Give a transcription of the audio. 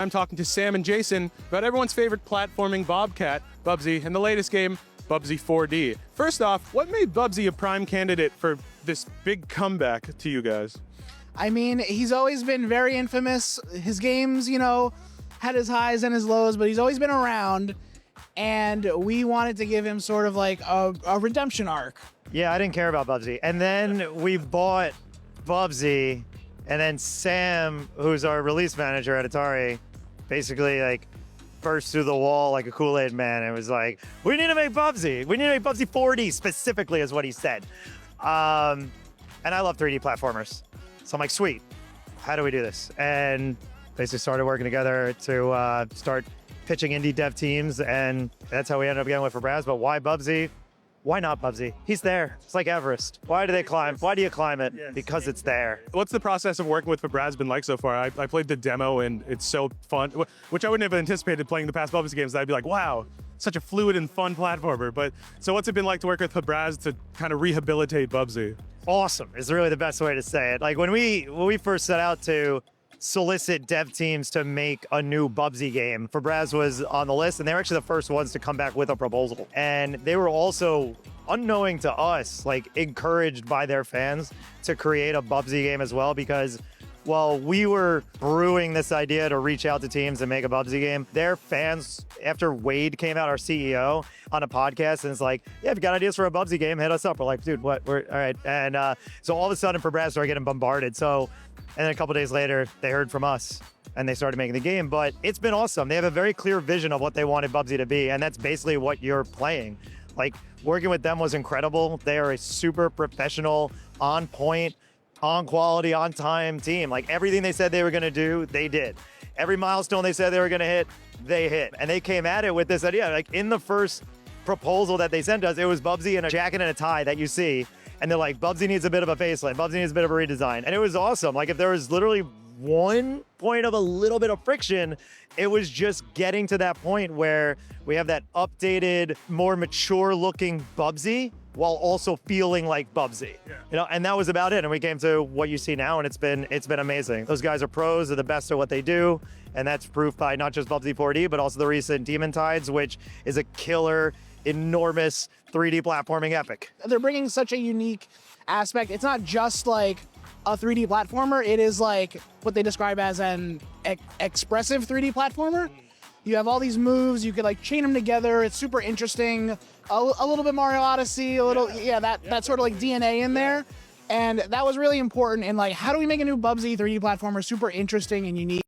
I'm talking to Sam and Jason about everyone's favorite platforming bobcat, Bubsy, and the latest game, Bubsy 4D. First off, what made Bubsy a prime candidate for this big comeback to you guys? I mean, he's always been very infamous. His games, had his highs and his lows, but he's always been around. And we wanted to give him sort of like a redemption arc. Yeah, I didn't care about Bubsy. And then we bought Bubsy, and then Sam, who's our release manager at Atari, basically like burst through the wall like a Kool-Aid man and was like, we need to make Bubsy. We need to make Bubsy 4D specifically is what he said. And I love 3D platformers. So I'm like, sweet, how do we do this? And basically started working together to start pitching indie dev teams, and that's how we ended up getting with Fabraz. But why Bubsy? Why not Bubsy? He's there. It's like Everest. Why do they climb? Why do you climb it? Yes. Because it's there. What's the process of working with Fabraz been like so far? I played the demo and it's so fun, which I wouldn't have anticipated playing the past Bubsy games. I'd be like, wow, such a fluid and fun platformer. But so what's it been like to work with Fabraz to kind of rehabilitate Bubsy? Awesome is really the best way to say it. Like when we first set out to solicit dev teams to make a new Bubsy game, Fabraz was on the list, and they were actually the first ones to come back with a proposal. And they were also, unknowing to us, like encouraged by their fans to create a Bubsy game as well, because while we were brewing this idea to reach out to teams and make a Bubsy game, their fans, after Wade came out, our CEO, on a podcast, and it's like, yeah, if you got ideas for a Bubsy game, hit us up. We're like, dude, what? We're all right. And so all of a sudden, Fabraz started getting bombarded. And then a couple days later, they heard from us and they started making the game. But it's been awesome. They have a very clear vision of what they wanted Bubsy to be, and that's basically what you're playing. Like, working with them was incredible. They are a super professional, on point, on quality, on time team. Like, everything they said they were gonna do, they did. Every milestone they said they were gonna hit, they hit. And they came at it with this idea. Like, in the first proposal that they sent us, it was Bubsy in a jacket and a tie that you see. And they're like, Bubsy needs a bit of a facelift. Bubsy needs a bit of a redesign. And it was awesome. Like, if there was literally one point of a little bit of friction, it was just getting to that point where we have that updated, more mature looking Bubsy while also feeling like Bubsy. Yeah. And that was about it. And we came to what you see now, and it's been amazing. Those guys are pros, they're the best at what they do. And that's proof by not just Bubsy 4D, but also the recent Demon Tides, which is a killer, enormous 3D platforming epic. They're bringing such a unique aspect. It's not just like a 3D platformer. It is like what they describe as an expressive 3D platformer. You have all these moves. You could like chain them together. It's super interesting. A little bit Mario Odyssey. That sort of like DNA in there. And that was really important in like, how do we make a new Bubsy 3D platformer super interesting and unique?